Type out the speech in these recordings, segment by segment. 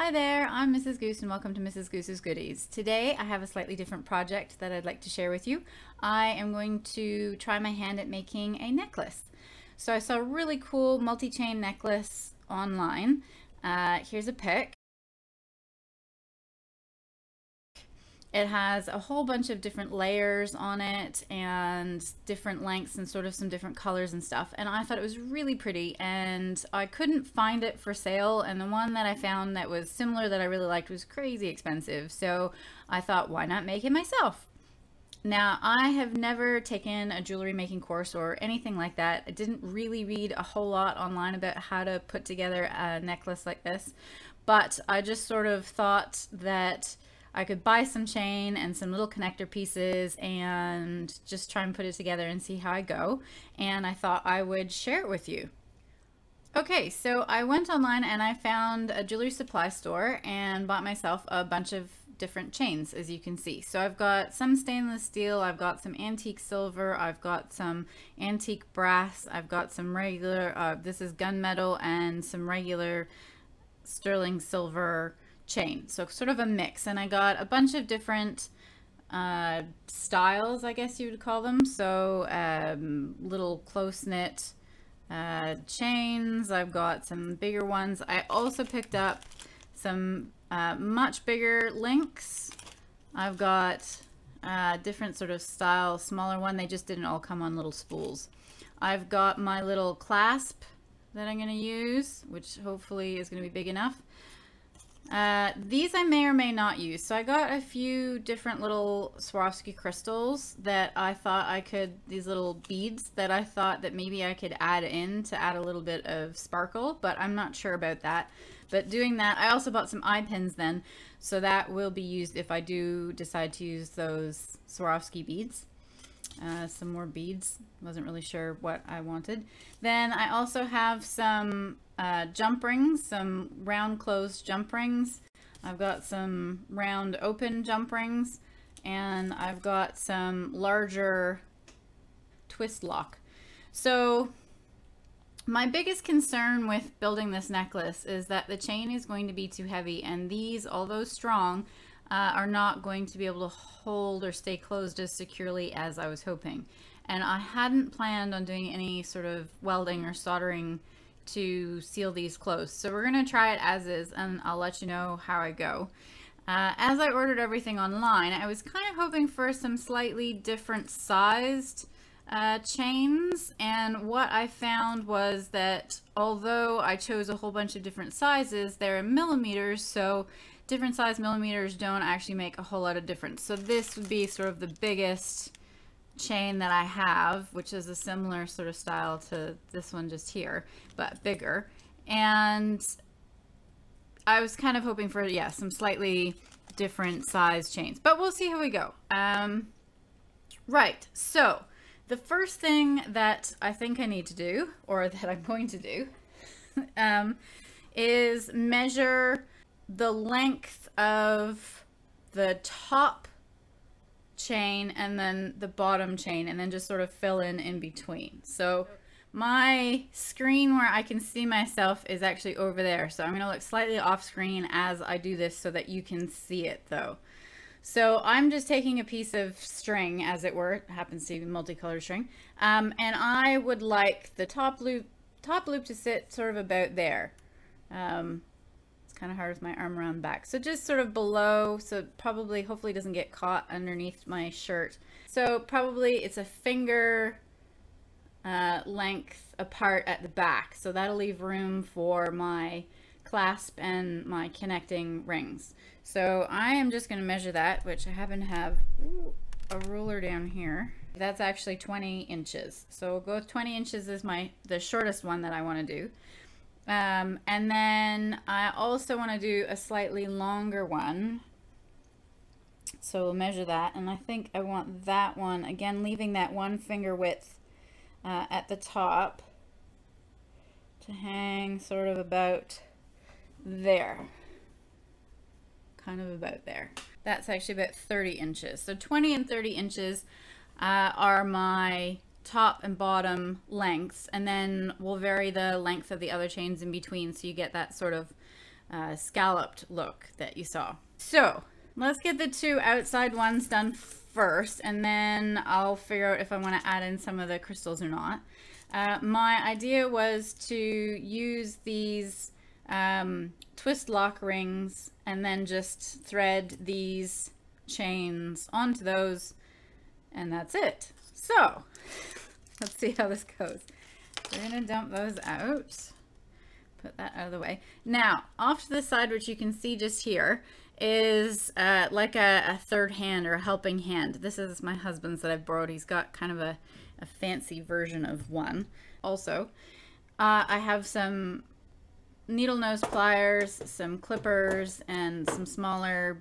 Hi there, I'm Mrs. Goose and welcome to Mrs. Goose's Goodies. Today I have a slightly different project that I'd like to share with you. I am going to try my hand at making a necklace. So I saw a really cool multi-chain necklace online. Here's a pic. It has a whole bunch of different layers on it and different lengths and sort of some different colors and stuff. And I thought it was really pretty and I couldn't find it for sale. And the one that I found that was similar that I really liked was crazy expensive. So I thought, why not make it myself? Now, I have never taken a jewelry making course or anything like that. I didn't really read a whole lot online about how to put together a necklace like this, but I just sort of thought that I could buy some chain and some little connector pieces and just try and put it together and see how I go. And I thought I would share it with you. Okay, so I went online and I found a jewelry supply store and bought myself a bunch of different chains, as you can see. So I've got some stainless steel, I've got some antique silver, I've got some antique brass, I've got some regular, this is gunmetal, and some regular sterling silver chain, so sort of a mix. And I got a bunch of different styles, I guess you would call them, so little close-knit chains. I've got some bigger ones. I also picked up some much bigger links. I've got different sort of style, smaller one. They just didn't all come on little spools. I've got my little clasp that I'm going to use, which hopefully is going to be big enough. These I may or may not use. So I got a few different little Swarovski crystals that I thought I could, these little beads that I thought that maybe I could add in to add a little bit of sparkle, but I'm not sure about that. But doing that, I also bought some eye pins then, so that will be used if I do decide to use those Swarovski beads. Some more beads. Wasn't really sure what I wanted. Then I also have some jump rings, some round closed jump rings. I've got some round open jump rings, and I've got some larger twist lock. So my biggest concern with building this necklace is that the chain is going to be too heavy, and these, although strong, are not going to be able to hold or stay closed as securely as I was hoping. And I hadn't planned on doing any sort of welding or soldering to seal these closed. So we're going to try it as is, and I'll let you know how I go. As I ordered everything online, I was kind of hoping for some slightly different sized chains, and what I found was that although I chose a whole bunch of different sizes, they're in millimeters, so different size millimeters don't actually make a whole lot of difference. So this would be sort of the biggest chain that I have, which is a similar sort of style to this one just here, but bigger. And I was kind of hoping for, yeah, some slightly different size chains, but we'll see how we go. Right, so the first thing that I think I need to do, or that I'm going to do, is measure the length of the top chain and then the bottom chain, and then just sort of fill in between. So my screen where I can see myself is actually over there, so I'm going to look slightly off screen as I do this so that you can see it though. So I'm just taking a piece of string, as it were. It happens to be multicolored string, and I would like the top loop to sit sort of about there. Kind of hard with my arm around the back, so just sort of below, so probably hopefully doesn't get caught underneath my shirt. So probably it's a finger length apart at the back, so that'll leave room for my clasp and my connecting rings. So I am just going to measure that, which I happen to have a ruler down here. That's actually 20 inches, so we'll go with 20 inches is the shortest one that I want to do. And then I also want to do a slightly longer one, so we'll measure that, and I think I want that one, again leaving that one finger width at the top to hang sort of about there, kind of about there. That's actually about 30 inches, so 20 and 30 inches are my top and bottom lengths, and then we'll vary the length of the other chains in between, so you get that sort of scalloped look that you saw. So let's get the 2 outside ones done first, and then I'll figure out if I want to add in some of the crystals or not. My idea was to use these twist lock rings and then just thread these chains onto those, and that's it. So let's see how this goes. We're gonna dump those out, put that out of the way. Now off to the side, which you can see just here, is like a third hand or a helping hand. This is my husband's that I've borrowed. He's got kind of a fancy version of one. Also, I have some needle nose pliers, some clippers, and some smaller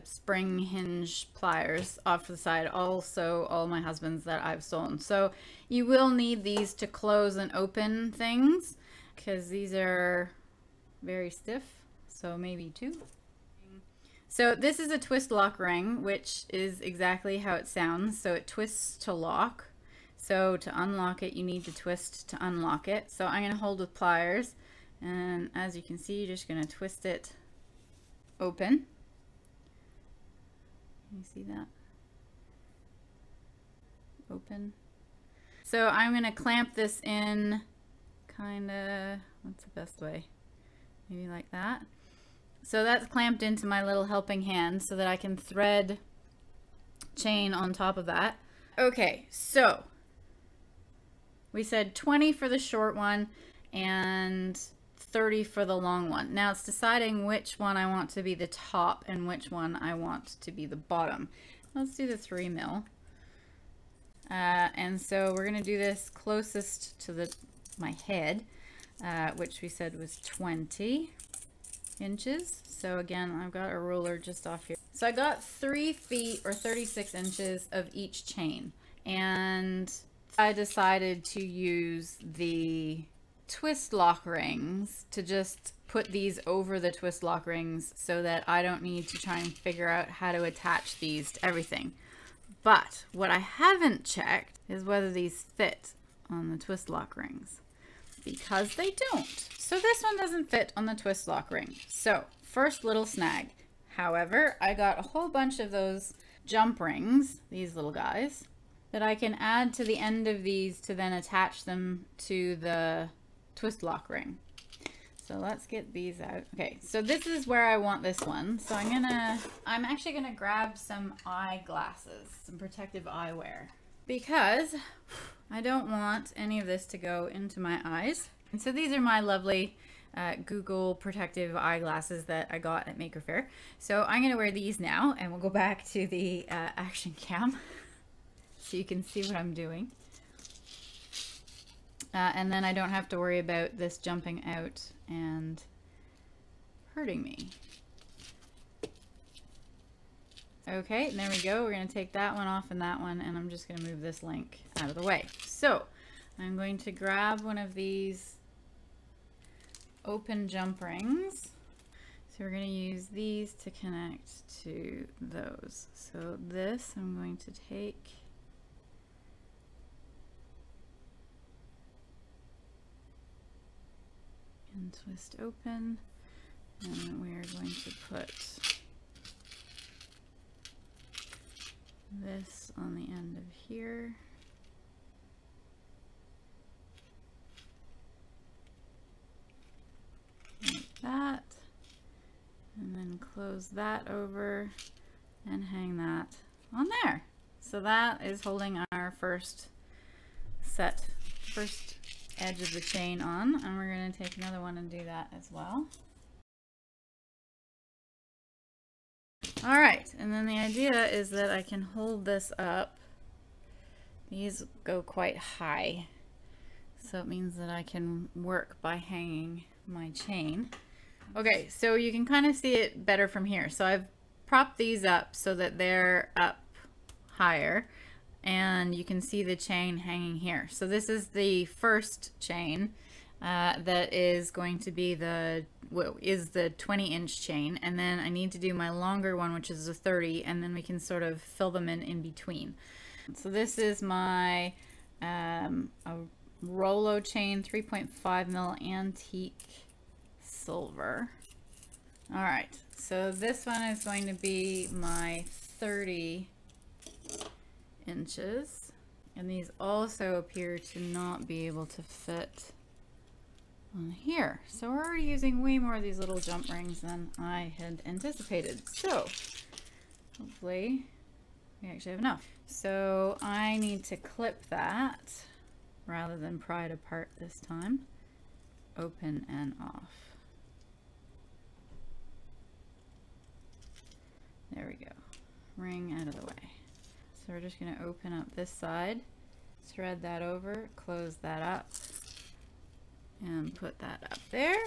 spring hinge pliers off to the side. Also, all my husband's that I've stolen. So you will need these to close and open things, because these are very stiff. So maybe 2. So this is a twist lock ring, which is exactly how it sounds. So it twists to lock. So to unlock it, you need to twist to unlock it. So I'm going to hold with pliers. And as you can see, you're just going to twist it open. You see that? Open. So I'm going to clamp this in kind of, what's the best way? Maybe like that. So that's clamped into my little helping hand so that I can thread chain on top of that. Okay, so we said 20 for the short one and 30 for the long one. Now it's deciding which one I want to be the top and which one I want to be the bottom. Let's do the 3 mil. And so we're going to do this closest to my head, which we said was 20 inches. So again, I've got a ruler just off here. So I got 3 feet or 36 inches of each chain, and I decided to use the twist lock rings to just put these over the twist lock rings so that I don't need to try and figure out how to attach these to everything. But what I haven't checked is whether these fit on the twist lock rings, because they don't. So this one doesn't fit on the twist lock ring. So first little snag. However, I got a whole bunch of those jump rings, these little guys, that I can add to the end of these to then attach them to the twist lock ring. So let's get these out. Okay, so this is where I want this one. So I'm actually gonna grab some eyeglasses, some protective eyewear, because I don't want any of this to go into my eyes. And so these are my lovely Google protective eyeglasses that I got at Maker Faire. So I'm gonna wear these now, and we'll go back to the action cam so you can see what I'm doing. And then I don't have to worry about this jumping out and hurting me. Okay, there we go. We're going to take that one off and that one, and I'm just going to move this link out of the way. So I'm going to grab one of these open jump rings. So we're going to use these to connect to those. So this I'm going to take and twist open, and we are going to put this on the end of here. Like that, and then close that over and hang that on there. So that is holding our first edge of the chain on, and we're going to take another one and do that as well. All right, and then the idea is that I can hold this up. These go quite high, so it means that I can work by hanging my chain. Okay, so you can kind of see it better from here. So I've propped these up so that they're up higher, and you can see the chain hanging here. So this is the first chain that is going to be the 20-inch chain, and then I need to do my longer one, which is a 30, and then we can sort of fill them in between. So this is my a Rolo chain, 3.5 mil antique silver. All right, so this one is going to be my 30 inches. And these also appear to not be able to fit on here. So we're already using way more of these little jump rings than I had anticipated. So hopefully we actually have enough. So I need to clip that rather than pry it apart this time. Open and off. There we go. Ring out of the way. So we're just going to open up this side, thread that over, close that up, and put that up there.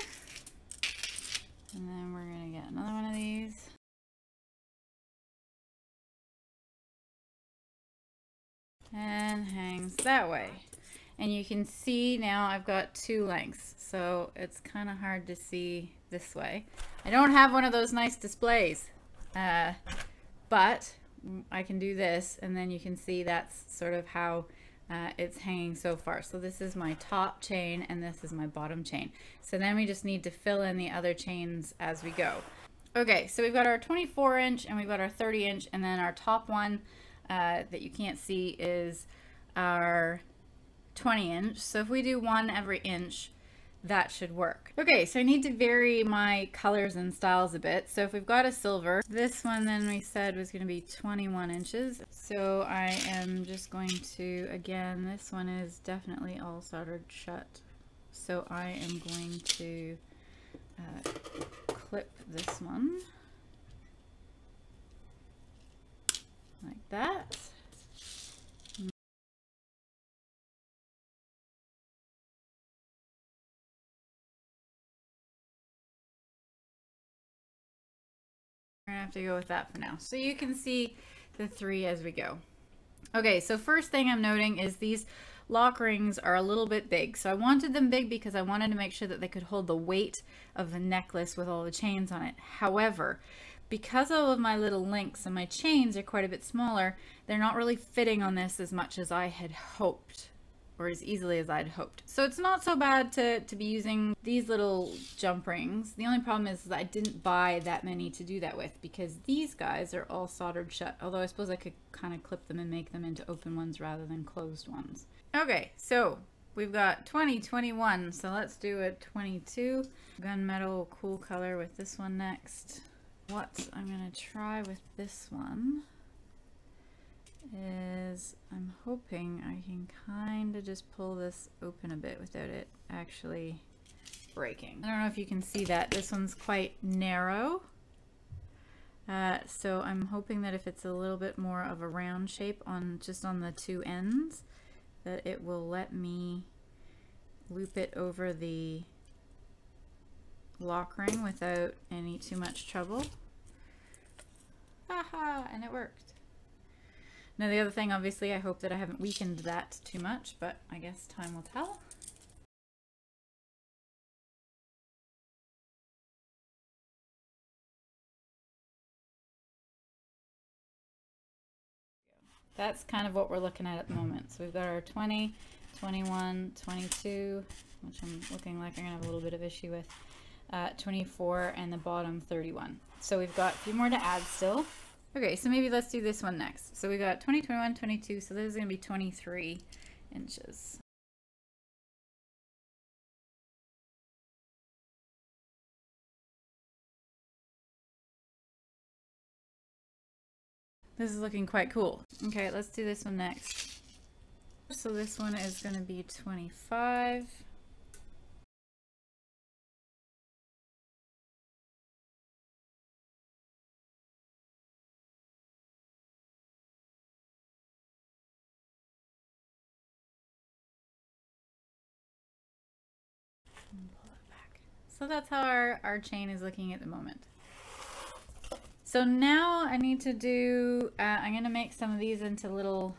And then we're going to get another one of these. And hangs that way. And you can see now I've got two lengths, so it's kind of hard to see this way. I don't have one of those nice displays, but I can do this, and then you can see that's sort of how it's hanging so far. So this is my top chain and this is my bottom chain. So then we just need to fill in the other chains as we go. Okay, so we've got our 24 inch and we've got our 30 inch, and then our top one that you can't see is our 20 inch. So if we do one every inch, that should work. Okay, so I need to vary my colors and styles a bit. So if we've got a silver, this one then we said was going to be 21 inches. So I am just going to, again, this one is definitely all soldered shut. So I am going to clip this one like that. We're gonna have to go with that for now. So you can see the three as we go. Okay, so first thing I'm noting is these lock rings are a little bit big. So I wanted them big because I wanted to make sure that they could hold the weight of the necklace with all the chains on it. However, because all of my little links and my chains are quite a bit smaller, they're not really fitting on this as much as I had hoped, or as easily as I'd hoped. So it's not so bad to be using these little jump rings. The only problem is that I didn't buy that many to do that with, because these guys are all soldered shut. Although I suppose I could kind of clip them and make them into open ones rather than closed ones. Okay, so we've got 20, 21. So let's do a 22. Gunmetal cool color with this one next. What I'm gonna try with this one is I'm hoping I can kind of just pull this open a bit without it actually breaking. I don't know if you can see that. This one's quite narrow. So I'm hoping that if it's a little bit more of a round shape on just on the two ends, that it will let me loop it over the lock ring without any too much trouble. Haha, and it worked. Now the other thing, obviously, I hope that I haven't weakened that too much, but I guess time will tell. That's kind of what we're looking at the moment. So we've got our 20, 21, 22, which I'm looking like I'm gonna have a little bit of issue with, 24, and the bottom 31. So we've got a few more to add still. Okay, so maybe let's do this one next. So we got 20, 21, 22, so this is going to be 23 inches. This is looking quite cool. Okay, let's do this one next. So this one is going to be 25. And pull it back. So that's how our chain is looking at the moment. So now I need to do, I'm going to make some of these into little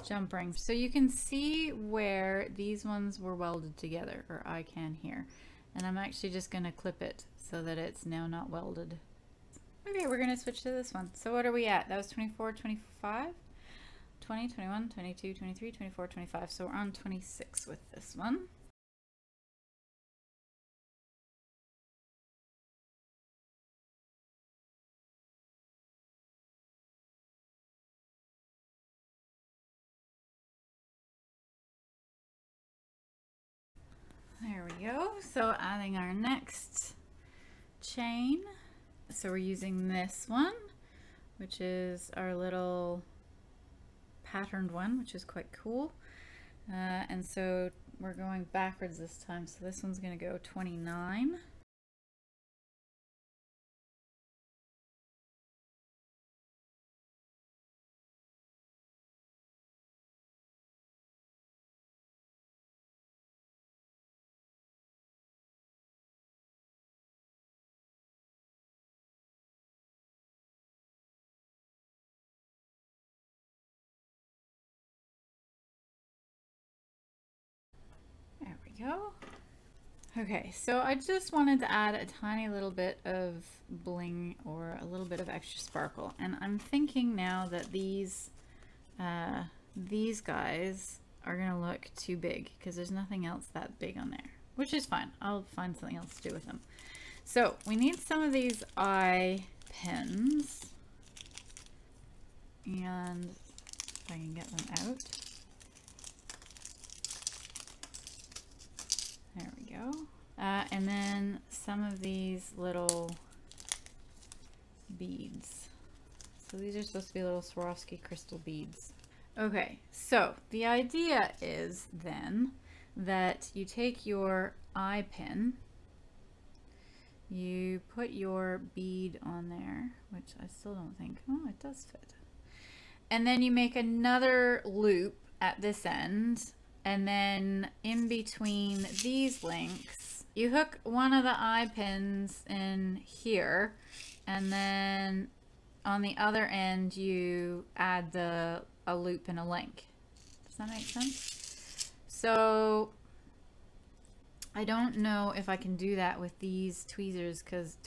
jump rings. So you can see where these ones were welded together, or I can here. And I'm actually just going to clip it so that it's now not welded. Okay, we're going to switch to this one. So what are we at? That was 24, 25, 20, 21, 22, 23, 24, 25. So we're on 26 with this one. go. So adding our next chain. So we're using this one, which is our little patterned one, which is quite cool. And so we're going backwards this time. So this one's going to go 29. There we go. Okay, so I just wanted to add a tiny little bit of bling or a little bit of extra sparkle, and I'm thinking now that these guys are gonna look too big because there's nothing else that big on there, which is fine. I'll find something else to do with them. So we need some of these eye pins, and if I can get them out. There we go. And then some of these little beads. So these are supposed to be little Swarovski crystal beads. Okay, so the idea is then that you take your eye pin, you put your bead on there, which I still don't think, oh, it does fit. And then you make another loop at this end, and then in between these links, you hook one of the eye pins in here, and then on the other end, you add a loop and a link. Does that make sense? So I don't know if I can do that with these pliers, because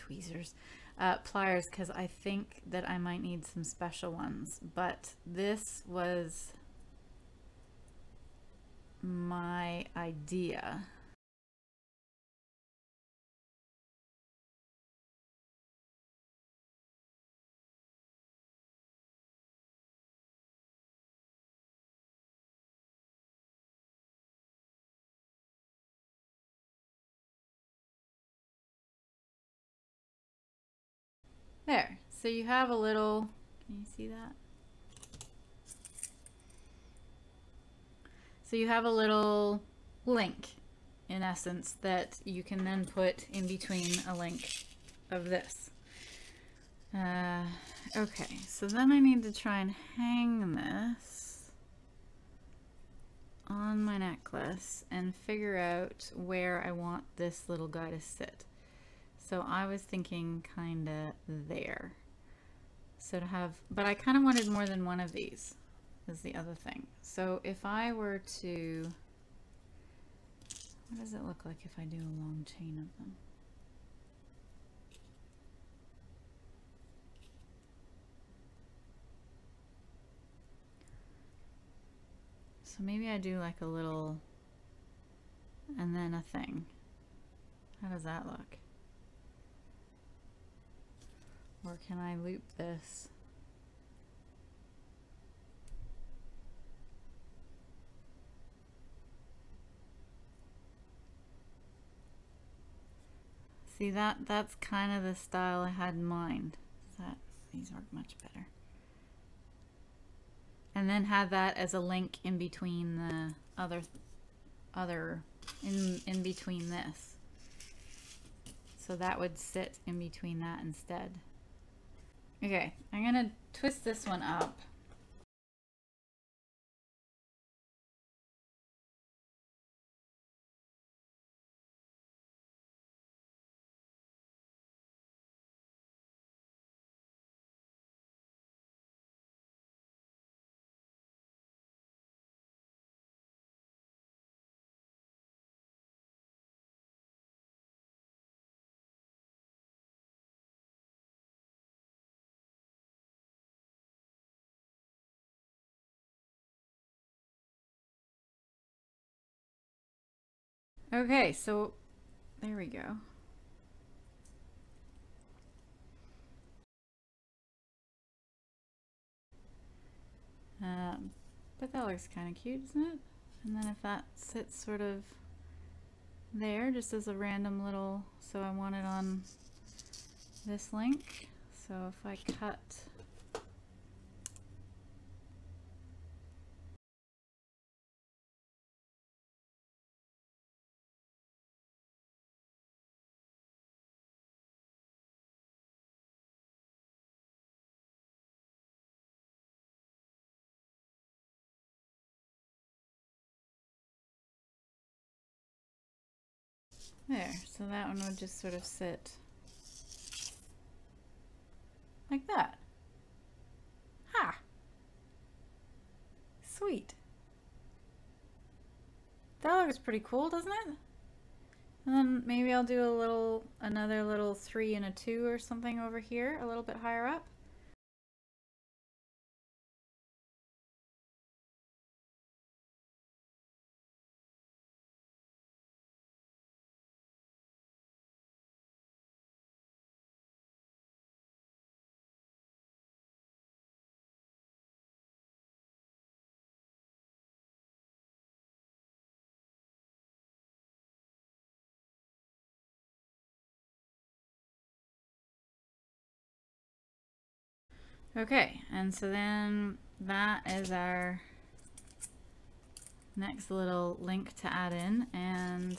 I think that I might need some special ones, but this was my idea. There, so you have a little, can you see that? So you have a little link, in essence, that you can then put in between a link of this. Okay, so then I need to try and hang this on my necklace and figure out where I want this little guy to sit. So I was thinking kind of there. So to have, but I kind of wanted more than one of these is the other thing. So if I were to, what does it look like if I do a long chain of them? So maybe I do like a little, and then a thing. How does that look? Or can I loop this? See, that's kind of the style I had in mind. These work much better. And then have that as a link in between the in between this. So that would sit in between that instead. Okay, I'm gonna twist this one up. Okay, so there we go. But that looks kind of cute, isn't it? And then if that sits sort of there just as a random little, so I want it on this link. So if I cut there, so that one would just sort of sit like that. Ha! Sweet. That looks pretty cool, doesn't it? And then maybe I'll do another little 3 and a 2 or something over here, a little bit higher up. Okay, and so then that is our next little link to add in, and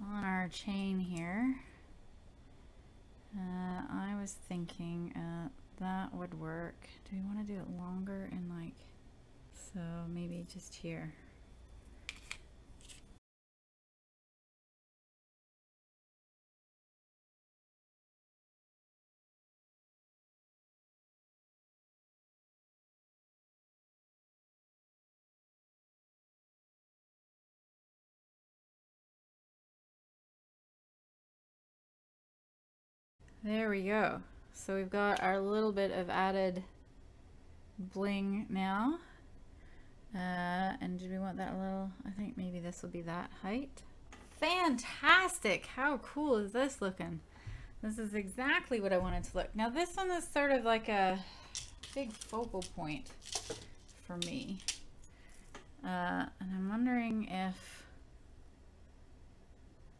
on our chain here, I was thinking that would work. Do we want to do it longer and like, so maybe just here. There we go. So we've got our little bit of added bling now. And did we want that a little, I think maybe this will be that height. Fantastic! How cool is this looking? This is exactly what I wanted to look. Now this one is sort of like a big focal point for me. And I'm wondering if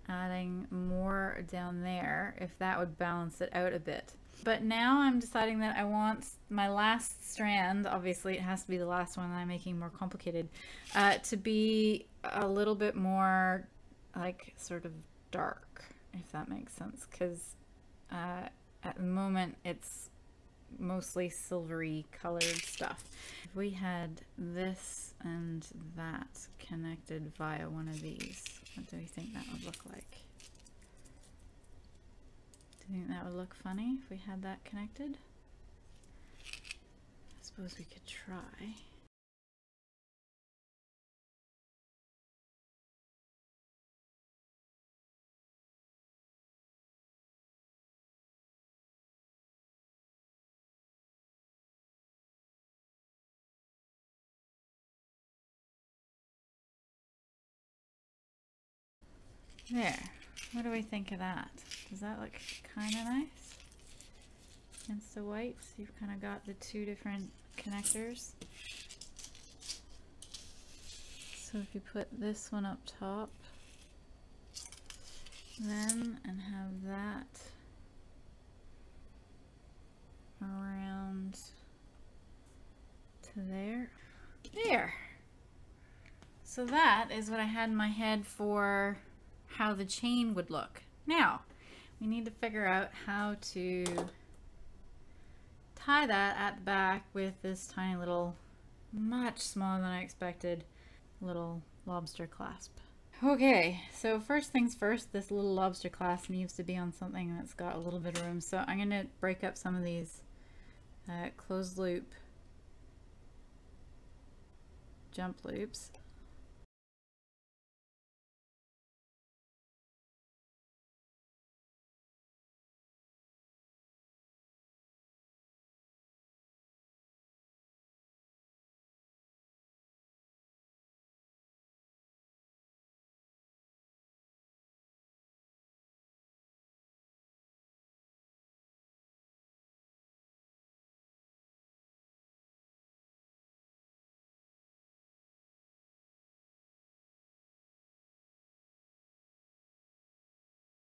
adding more down there, if that would balance it out a bit. But now I'm deciding that I want my last strand, obviously it has to be the last one that I'm making more complicated, to be a little bit more like sort of dark, if that makes sense, because at the moment it's mostly silvery colored stuff. If we had this and that connected via one of these, what do we think that would look like? Do you think that would look funny if we had that connected? I suppose we could try. There. What do we think of that? Does that look kind of nice? Against the white, so you've kind of got the two different connectors. So if you put this one up top, then, and have that around to there. There! So that is what I had in my head for how the chain would look. Now, we need to figure out how to tie that at the back with this tiny little, much smaller than I expected, little lobster clasp. Okay, so first things first, this little lobster clasp needs to be on something that's got a little bit of room. So I'm going to break up some of these closed loop jump loops.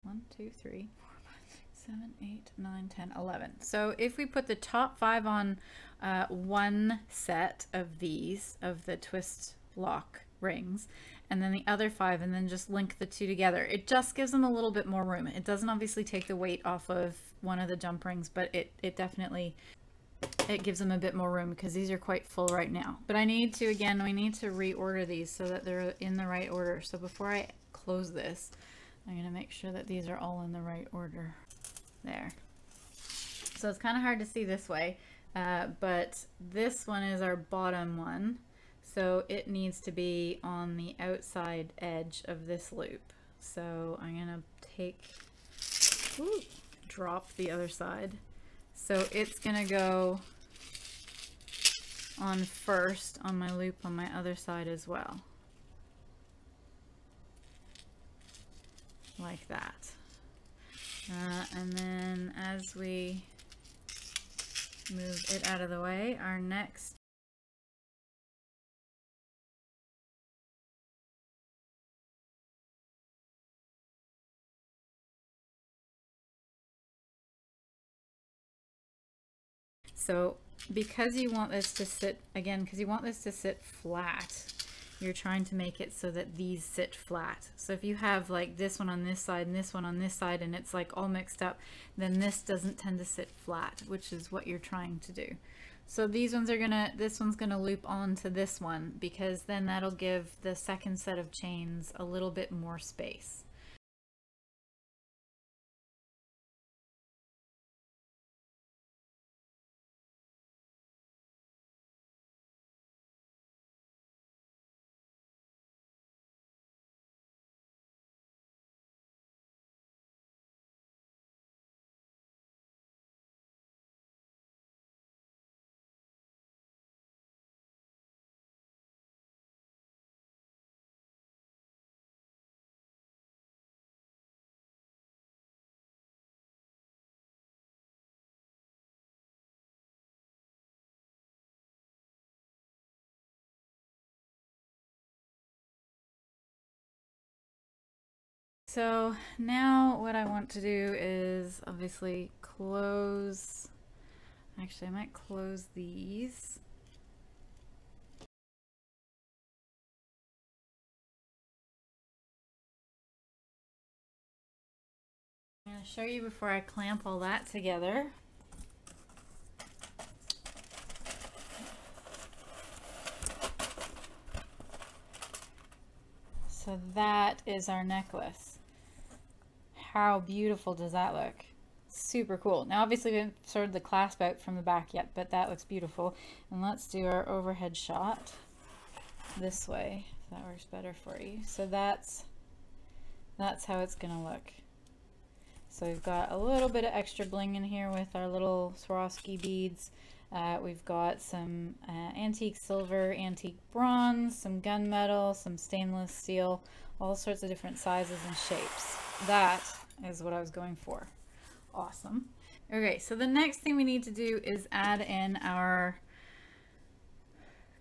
1, 2, 3, 4, 5, 6, 7, 8, 9, 10, 11. So if we put the top 5 on one set of these, of the twist lock rings, and then the other 5, and then just link the 2 together, it just gives them a little bit more room. It doesn't obviously take the weight off of one of the jump rings, but it definitely, it gives them a bit more room because these are quite full right now. But I need to, again, we need to reorder these so that they're in the right order. So before I close this, I'm going to make sure that these are all in the right order. There. So it's kind of hard to see this way, but this one is our bottom one. So it needs to be on the outside edge of this loop. So I'm going to take, drop the other side. So it's going to go on first on my loop on my other side as well. Like that. And then as we move it out of the way, our next so because you want this to sit, again, because you want this to sit flat, you're trying to make it so that these sit flat. So if you have like this one on this side and this one on this side and it's like all mixed up, then this doesn't tend to sit flat, which is what you're trying to do. So these ones are gonna, this one's gonna loop onto this one because then that'll give the second set of chains a little bit more space. So now what I want to do is obviously close, actually I might close these. I'm going to show you before I clamp all that together. So that is our necklace. How beautiful does that look? Super cool. Now obviously we haven't sorted the clasp out from the back yet, but that looks beautiful. And let's do our overhead shot this way, if that works better for you. So that's how it's gonna look. So we've got a little bit of extra bling in here with our little Swarovski beads. We've got some antique silver, antique bronze, some gunmetal, some stainless steel, all sorts of different sizes and shapes. That is what I was going for. Awesome. Okay, so the next thing we need to do is add in our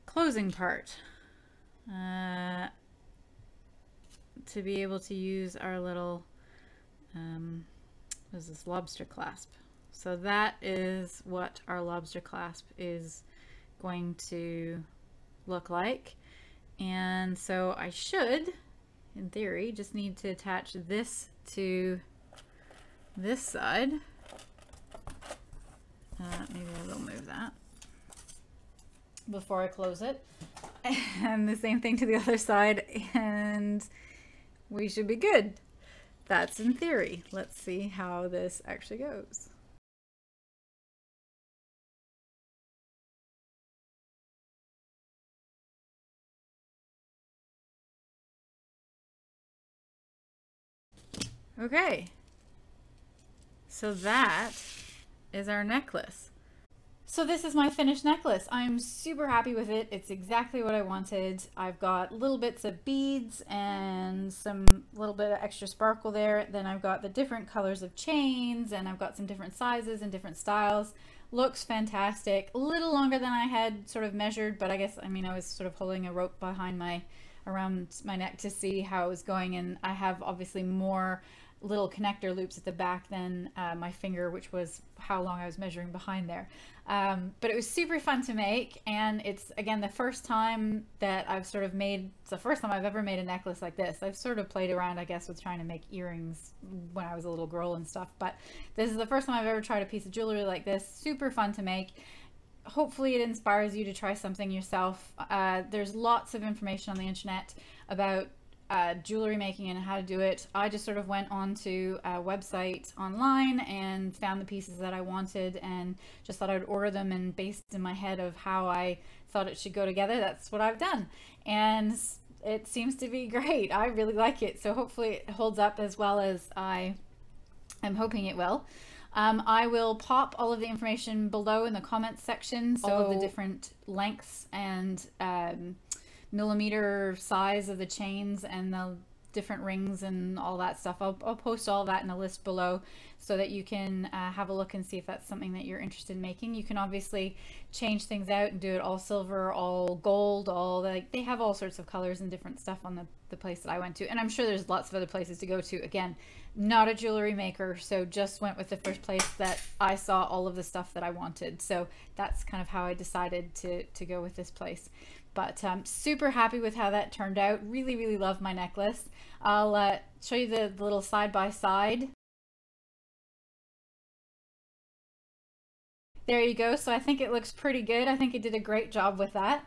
closing part to be able to use our little what is this, lobster clasp. So that is what our lobster clasp is going to look like. And so I should, in theory, just need to attach this to this side. Maybe I will move that before I close it. And the same thing to the other side, and we should be good. That's in theory. Let's see how this actually goes. Okay, so that is our necklace. So this is my finished necklace. I'm super happy with it. It's exactly what I wanted. I've got little bits of beads and some little bit of extra sparkle there. Then I've got the different colors of chains, and I've got some different sizes and different styles. Looks fantastic. A little longer than I had sort of measured, but I guess, I mean, I was sort of holding a rope behind around my neck to see how it was going, and I have obviously more little connector loops at the back than my finger, which was how long I was measuring behind there. But it was super fun to make, and it's again the first time that I've sort of made, it's the first time I've ever made a necklace like this. I've sort of played around, I guess, with trying to make earrings when I was a little girl and stuff, but this is the first time I've ever tried a piece of jewelry like this. Super fun to make. Hopefully it inspires you to try something yourself. There's lots of information on the internet about jewelry making and how to do it. I just sort of went onto a website online and found the pieces that I wanted and just thought I would order them, and based in my head of how I thought it should go together, that's what I've done, and it seems to be great. I really like it, so hopefully it holds up as well as I am hoping it will. I will pop all of the information below in the comments section, so all of the different lengths and millimeter size of the chains and the different rings and all that stuff. I'll post all that in a list below so that you can have a look and see if that's something that you're interested in making. You can obviously change things out and do it all silver, all gold, all like they have all sorts of colors and different stuff on the place that I went to, and I'm sure there's lots of other places to go to. Again, not a jewelry maker, so just went with the first place that I saw all of the stuff that I wanted, so that's kind of how I decided to go with this place. But I'm super happy with how that turned out. Really love my necklace. I'll show you the little side by side. There you go. So I think it looks pretty good. I think I did a great job with that.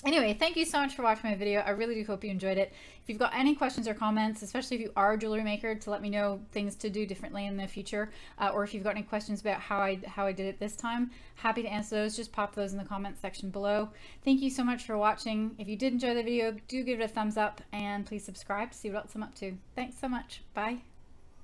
Anyway, thank you so much for watching my video. I really do hope you enjoyed it. If you've got any questions or comments, especially if you are a jewelry maker, to let me know things to do differently in the future, or if you've got any questions about how I did it this time, happy to answer those. Just pop those in the comments section below. Thank you so much for watching. If you did enjoy the video, do give it a thumbs up, and please subscribe to see what else I'm up to. Thanks so much. Bye.